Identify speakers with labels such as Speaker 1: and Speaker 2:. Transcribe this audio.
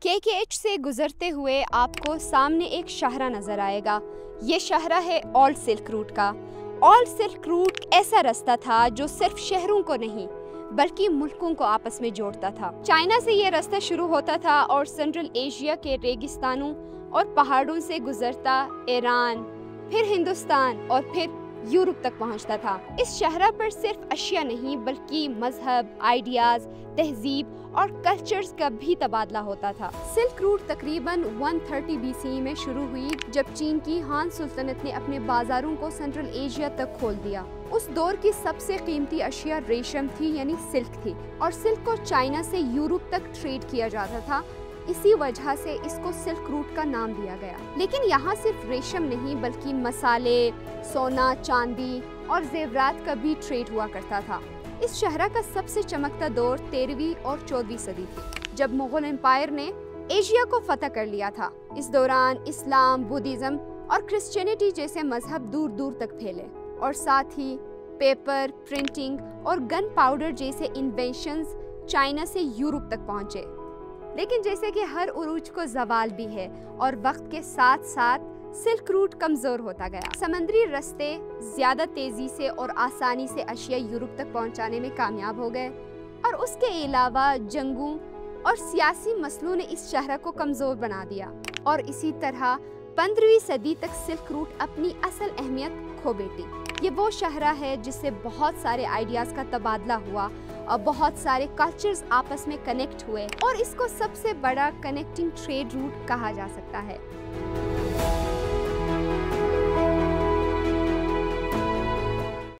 Speaker 1: KKH से गुजरते हुए आपको सामने एक शाहरा नजर आएगा। ये शाहरा है ओल्ड सिल्क रूट का। ओल्ड सिल्क रूट ऐसा रास्ता था जो सिर्फ शहरों को नहीं बल्कि मुल्कों को आपस में जोड़ता था। चाइना से ये रास्ता शुरू होता था और सेंट्रल एशिया के रेगिस्तानों और पहाड़ों से गुजरता ईरान, फिर हिंदुस्तान और फिर यूरोप तक पहुंचता था। इस शाहरा पर सिर्फ अशिया नहीं बल्कि मजहब, आइडियाज, तहजीब और कल्चर्स का भी तबादला होता था। सिल्क रूट तकरीबन 130 BCE में शुरू हुई जब चीन की हान सुल्तनत ने अपने बाजारों को सेंट्रल एशिया तक खोल दिया। उस दौर की सबसे कीमती अशिया रेशम थी यानी सिल्क थी और सिल्क को चाइना से यूरोप तक ट्रेड किया जाता था। इसी वजह से इसको सिल्क रूट का नाम दिया गया। लेकिन यहाँ सिर्फ रेशम नहीं बल्कि मसाले, सोना, चांदी और जेवरात का भी ट्रेड हुआ करता था। इस शहर का सबसे चमकता दौर 13वीं और 14वीं सदी थी जब मुगल एम्पायर ने एशिया को फतह कर लिया था। इस दौरान इस्लाम, बुद्धिज्म और क्रिश्चियनिटी जैसे मजहब दूर दूर तक फैले और साथ ही पेपर, प्रिंटिंग और गन पाउडर जैसे इन्वेंशंस चाइना से यूरोप तक पहुंचे। लेकिन जैसे कि हर उरूज को जवाल भी है और वक्त के साथ साथ सिल्क रूट कमजोर होता गया। समुद्री रास्ते ज्यादा तेजी से और आसानी से अशिया यूरोप तक पहुंचाने में कामयाब हो गए और उसके अलावा जंगों और सियासी मसलों ने इस शहर को कमजोर बना दिया और इसी तरह 15वीं सदी तक सिल्क रूट अपनी असल अहमियत खो बैठी। ये वो शहर है जिससे बहुत सारे आइडियाज का तबादला हुआ और बहुत सारे कल्चर्स आपस में कनेक्ट हुए और इसको सबसे बड़ा कनेक्टिंग ट्रेड रूट कहा जा सकता है।